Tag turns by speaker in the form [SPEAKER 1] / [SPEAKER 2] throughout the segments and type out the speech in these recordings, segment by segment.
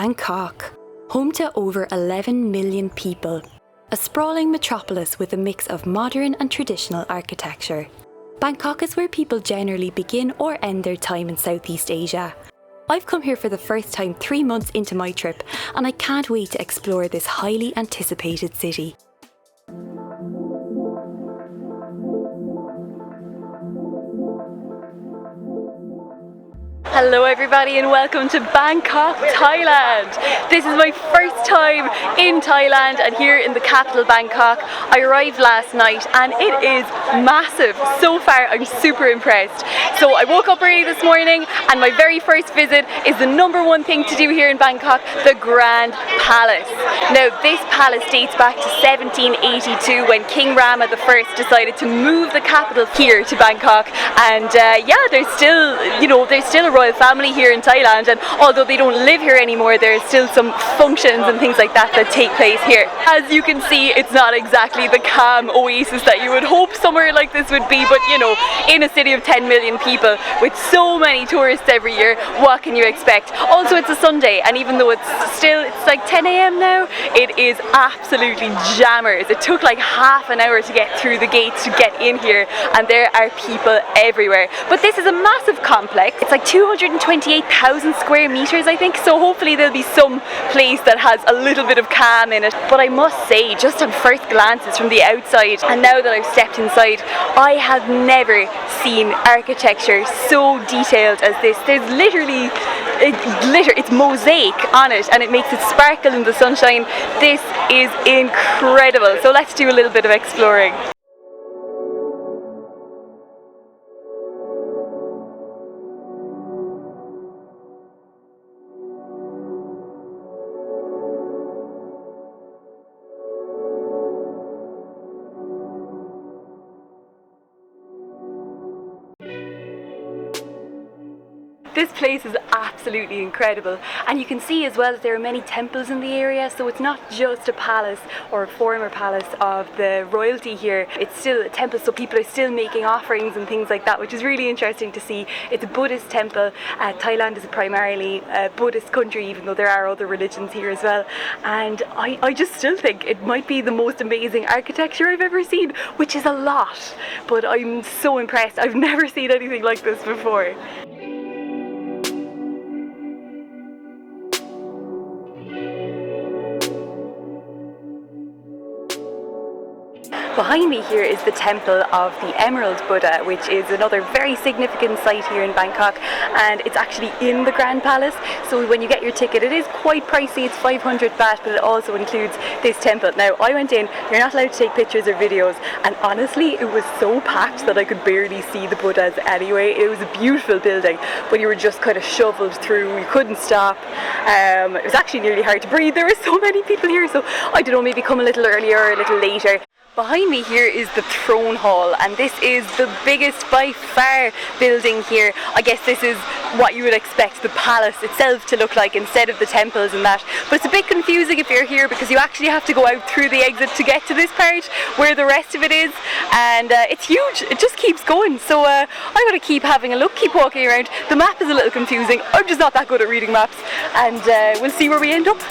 [SPEAKER 1] Bangkok, home to over 11 million people. A sprawling metropolis with a mix of modern and traditional architecture. Bangkok is where people generally begin or end their time in Southeast Asia. I've come here for the first time 3 months into my trip, and I can't wait to explore this highly anticipated city. Hello everybody and welcome to Bangkok, Thailand. This is my first time in Thailand and here in the capital Bangkok. I arrived last night and it is massive. So far I'm super impressed. So I woke up early this morning and my very first visit is the #1 thing to do here in Bangkok, the Grand Palace. Now this palace dates back to 1782 when King Rama I decided to move the capital here to Bangkok, and there's still a royal family here in Thailand, and although they don't live here anymore, there's still some functions and things like that take place here. As you can see, it's not exactly the calm oasis that you would hope somewhere like this would be, but you know, in a city of 10 million people with so many tourists every year, what can you expect? Also, it's a Sunday, and even though it's like 10 a.m. now, it is absolutely jammers. It took like half an hour to get through the gates to get in here, and there are people everywhere. But this is a massive complex. It's like 228,000 square meters, I think, so hopefully there'll be some place that has a little bit of calm in it. But I must say, just on first glances from the outside, and now that I've stepped inside, I have never seen architecture so detailed as this. There's literally it's mosaic on it, and it makes it sparkle in the sunshine. This is incredible. So let's do a little bit of exploring. This place is absolutely incredible, and you can see as well that there are many temples in the area, so it's not just a palace or a former palace of the royalty here. It's still a temple, so people are still making offerings and things like that, which is really interesting to see. It's a Buddhist temple. Thailand is primarily a Buddhist country, even though there are other religions here as well, and I just still think it might be the most amazing architecture I've ever seen, which is a lot, but I'm so impressed. I've never seen anything like this before. Behind me here is the temple of the Emerald Buddha, which is another very significant site here in Bangkok, and it's actually in the Grand Palace. So when you get your ticket, it is quite pricey. It's 500 baht, but it also includes this temple. Now I went in, you're not allowed to take pictures or videos, and honestly it was so packed that I could barely see the Buddhas anyway. It was a beautiful building, but you were just kind of shoveled through, you couldn't stop. It was actually nearly hard to breathe. There were so many people here, so I don't know, maybe come a little earlier or a little later. Behind me here is the throne hall, and this is the biggest by far building here. I guess this is what you would expect the palace itself to look like instead of the temples and that. But it's a bit confusing if you're here because you actually have to go out through the exit to get to this part where the rest of it is, and it's huge. It just keeps going. So I'm going to keep having a look, keep walking around. The map is a little confusing. I'm just not that good at reading maps, and we'll see where we end up.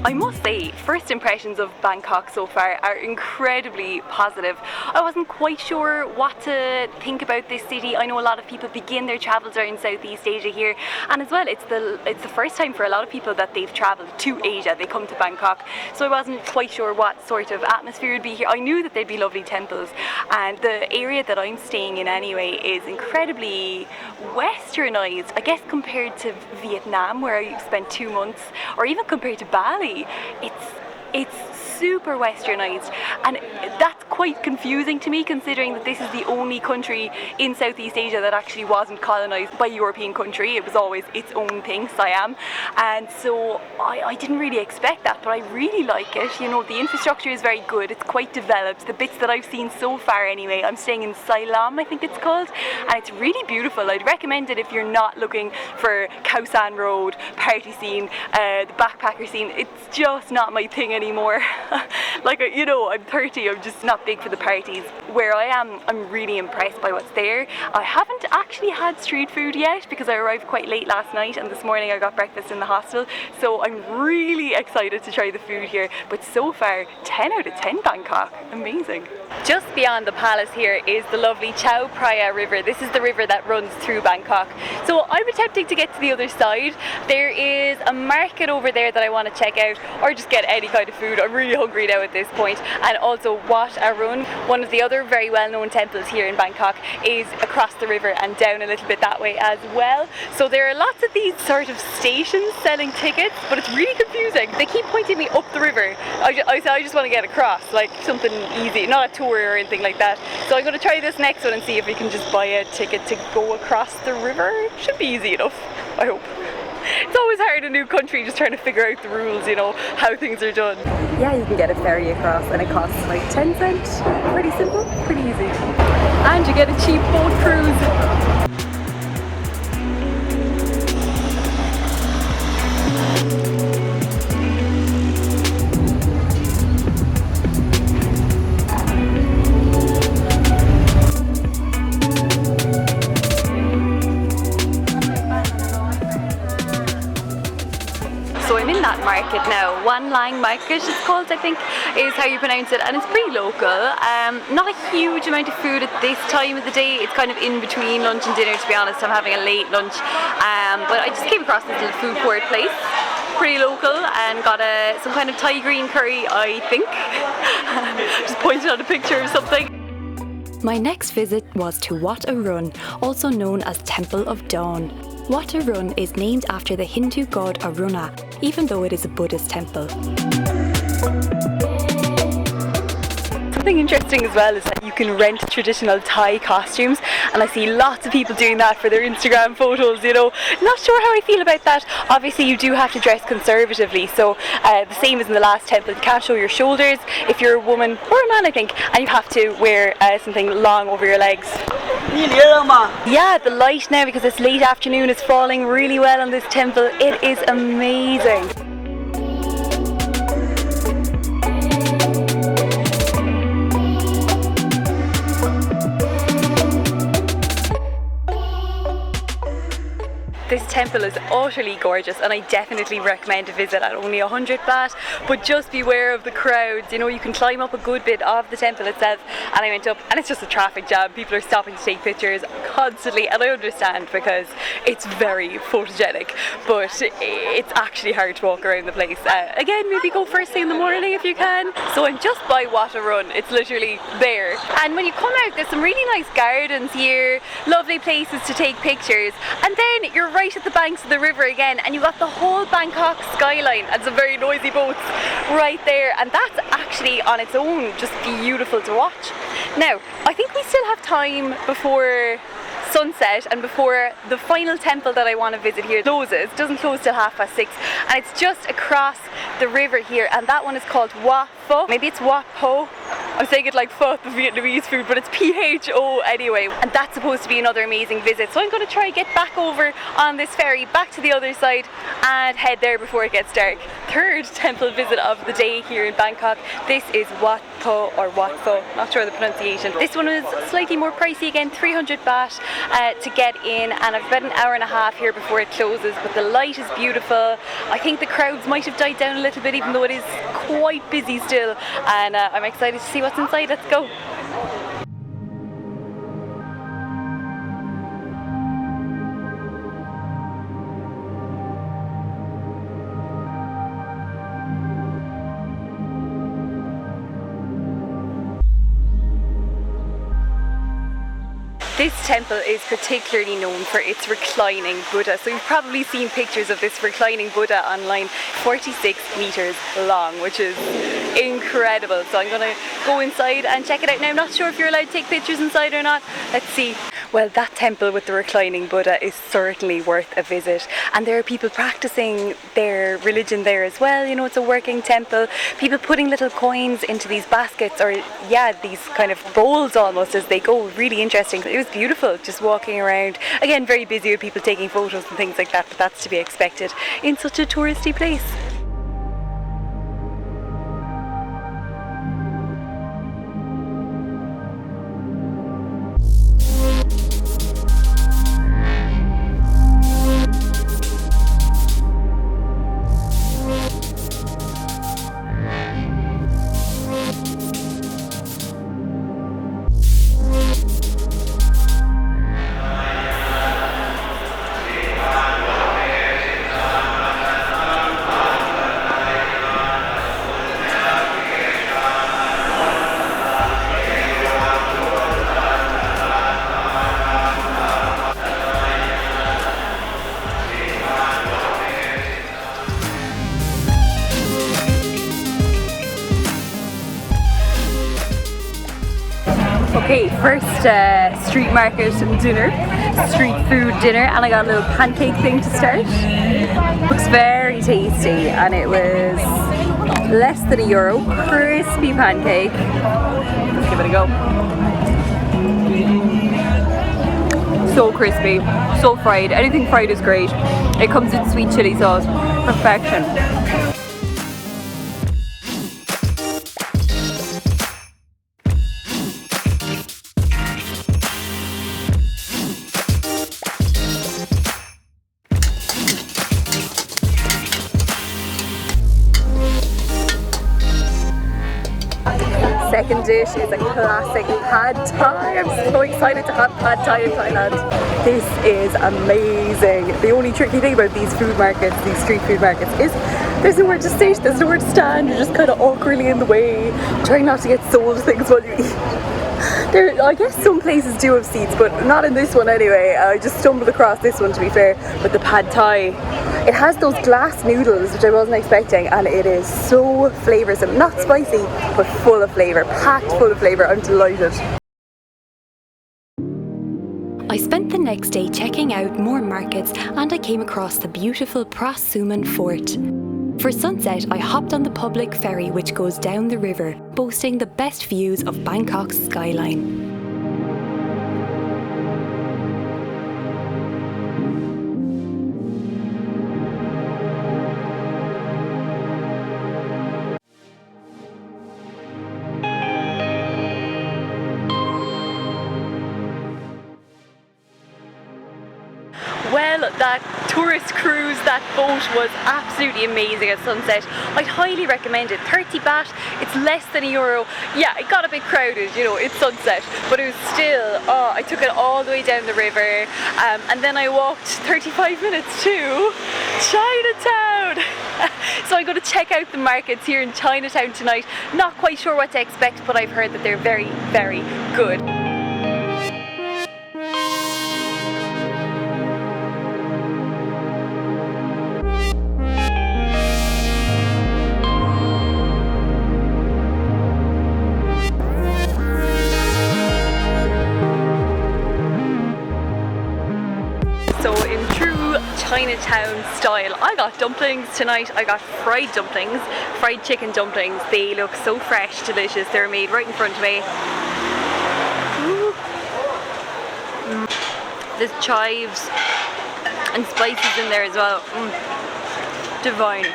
[SPEAKER 1] I must say, first impressions of Bangkok so far are incredibly positive. I wasn't quite sure what to think about this city. I know a lot of people begin their travels around Southeast Asia here, and as well it's the first time for a lot of people that they've travelled to Asia. They come to Bangkok, so I wasn't quite sure what sort of atmosphere would be here. I knew that there'd be lovely temples, and the area that I'm staying in anyway is incredibly westernized, I guess, compared to Vietnam where I spent 2 months, or even compared to Bali. It's super westernized, and that's quite confusing to me considering that this is the only country in Southeast Asia that actually wasn't colonized by a European country. It was always its own thing, Siam, and so I didn't really expect that, but I really like it. You know, the infrastructure is very good, it's quite developed, the bits that I've seen so far anyway. I'm staying in Siam, I think it's called, and it's really beautiful. I'd recommend it if you're not looking for Khao San Road, party scene, the backpacker scene. It's just not my thing anymore. Like, you know, I'm 30, I'm just not big for the parties. Where I am, I'm really impressed by what's there. I haven't actually had street food yet because I arrived quite late last night and this morning I got breakfast in the hostel, so I'm really excited to try the food here. But so far, 10 out of 10 Bangkok, amazing. Just beyond the palace here is the lovely Chao Phraya River. This is the river that runs through Bangkok. So I'm attempting to get to the other side. There is a market over there that I want to check out, or just get any kind of food. I'm really hungry now at this point. And also Wat Arun, one of the other very well-known temples here in Bangkok, is across the river and down a little bit that way as well. So there are lots of these sort of stations selling tickets, but it's really confusing. They keep pointing me up the river. I just want to get across, like something easy, not a tour or anything like that. So I'm going to try this next one and see if we can just buy a ticket to go across the river. Should be easy enough, I hope. It's always hard in a new country just trying to figure out the rules, you know, how things are done. Yeah, you can get a ferry across and it costs like 10 cents. Pretty simple, pretty easy. And you get a cheap boat cruise. So I'm in that market now. Wan Lang Market it's called, I think, is how you pronounce it, and it's pretty local. Not a huge amount of food at this time of the day. It's kind of in between lunch and dinner, to be honest. I'm having a late lunch, but I just came across this little food court place, pretty local, and got some kind of Thai green curry, I think. Just pointed out a picture of something.
[SPEAKER 2] My next visit was to Wat Arun, also known as Temple of Dawn. Wat Arun is named after the Hindu god Aruna, even though it is a Buddhist temple.
[SPEAKER 1] Something interesting as well is that you can rent traditional Thai costumes, and I see lots of people doing that for their Instagram photos, you know. Not sure how I feel about that. Obviously you do have to dress conservatively, so the same as in the last temple, you can't show your shoulders if you're a woman or a man, I think, and you have to wear something long over your legs. Yeah, the light now, because it's late afternoon, is falling really well on this temple. It is amazing. This temple is utterly gorgeous and I definitely recommend a visit at only 100 baht, but just beware of the crowds. You know, you can climb up a good bit of the temple itself, and I went up and it's just a traffic jam. People are stopping to take pictures constantly, and I understand because it's very photogenic, but it's actually hard to walk around the place. Again, maybe go first thing in the morning if you can. So I'm just by Wat Arun, it's literally there. And when you come out, there's some really nice gardens here, lovely places to take pictures, and then you're right at the banks of the river again, and you got the whole Bangkok skyline and some very noisy boats right there, and that's actually on its own just beautiful to watch. Now, I think we still have time before sunset and before the final temple that I want to visit here closes. It doesn't close till 6:30, and it's just across the river here, and that one is called Wat Pho. Maybe it's Wat Po. I'm saying it like pho, the Vietnamese food, but it's PHO anyway, and that's supposed to be another amazing visit. So I'm going to try and get back over on this ferry back to the other side and head there before it gets dark. Third temple visit of the day here in Bangkok. This is Wat Po or Wat Pho, not sure of the pronunciation. This one is slightly more pricey again, 300 baht to get in, and I've about an hour and a half here before it closes, but the light is beautiful. I think the crowds might have died down a little bit, even though it is quite busy still, and I'm excited to see what's inside. Let's go. This temple is particularly known for its reclining Buddha. So you've probably seen pictures of this reclining Buddha online, 46 meters long, which is incredible. So I'm gonna go inside and check it out now. I'm not sure if you're allowed to take pictures inside or not. Let's see. Well, that temple with the reclining Buddha is certainly worth a visit, and there are people practicing their religion there as well. You know, it's a working temple. People putting little coins into these baskets, or yeah, these kind of bowls almost as they go. Really interesting. It was beautiful just walking around. Again, very busy with people taking photos and things like that, but that's to be expected in such a touristy place. Okay, first street market dinner, street food dinner, and I got a little pancake thing to start. Looks very tasty, and it was less than €1. Crispy pancake. Let's give it a go. So crispy, so fried. Anything fried is great. It comes in sweet chili sauce. Perfection. Second dish is a classic pad thai. I'm so excited to have pad thai in Thailand. This is amazing. The only tricky thing about these food markets, these street food markets, is there's nowhere to sit, there's nowhere to stand. You're just kind of awkwardly in the way, trying not to get sold things while you eat. I guess some places do have seats, but not in this one anyway. I just stumbled across this one, to be fair, with the pad thai. It has those glass noodles, which I wasn't expecting, and it is so flavoursome. Not spicy, but full of flavour, packed full of flavour. I'm delighted.
[SPEAKER 2] I spent the next day checking out more markets, and I came across the beautiful Prasuman Fort. For sunset, I hopped on the public ferry which goes down the river, boasting the best views of Bangkok's skyline.
[SPEAKER 1] Well, that tourist cruise, that boat was absolutely amazing at sunset. I'd highly recommend it. 30 baht, it's less than €1. Yeah, it got a bit crowded, you know, it's sunset, but it was still, I took it all the way down the river, and then I walked 35 minutes to Chinatown. So I'm going to check out the markets here in Chinatown tonight. Not quite sure what to expect, but I've heard that they're very, very good. So in true Chinatown style, I got dumplings tonight. I got fried dumplings, fried chicken dumplings. They look so fresh, delicious. They're made right in front of me. There's chives and spices in there as well. Divine.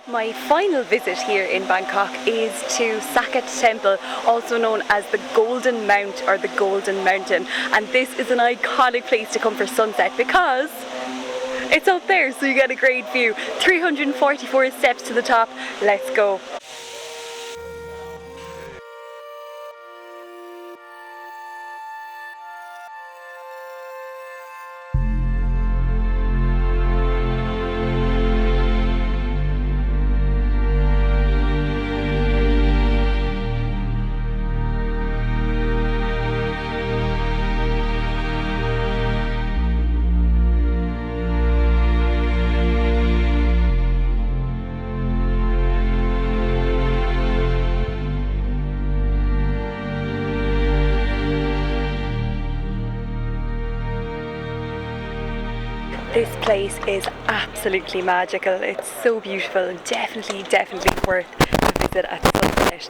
[SPEAKER 1] My final visit here in Bangkok is to Saket Temple, also known as the Golden Mount or the Golden Mountain, and this is an iconic place to come for sunset because it's up there, so you get a great view. 344 steps to the top. Let's go. This place is absolutely magical. It's so beautiful and definitely worth a visit at sunset.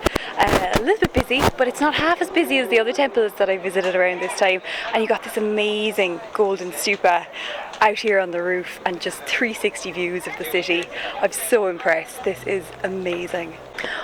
[SPEAKER 1] A little bit busy, but it's not half as busy as the other temples that I visited around this time. And you got this amazing golden stupa out here on the roof and just 360 views of the city. I'm so impressed. This is amazing.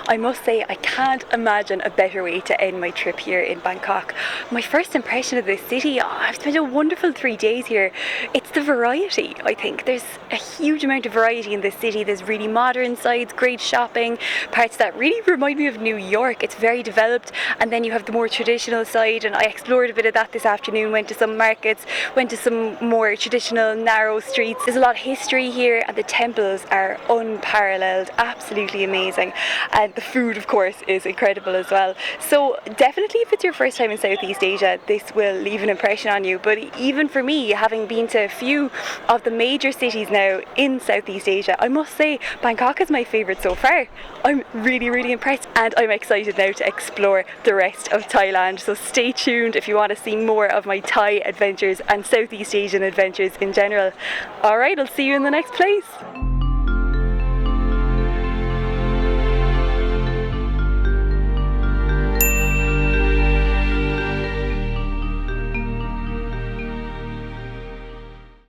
[SPEAKER 1] I must say, I can't imagine a better way to end my trip here in Bangkok. My first impression of this city, I've spent a wonderful 3 days here. It's the variety, I think. There's a huge amount of variety in this city. There's really modern sides, great shopping, parts that really remind me of New York. It's very developed, and then you have the more traditional side, and I explored a bit of that this afternoon, went to some markets, went to some more traditional narrow streets. There's a lot of history here, and the temples are unparalleled, absolutely amazing. and the food of course is incredible as well. So definitely if it's your first time in Southeast Asia, this will leave an impression on you. But even for me, having been to a few of the major cities now in Southeast Asia, I must say Bangkok is my favourite so far. I'm really impressed, and I'm excited now to explore the rest of Thailand. So stay tuned if you want to see more of my Thai adventures and Southeast Asian adventures in general. Alright, I'll see you in the next place.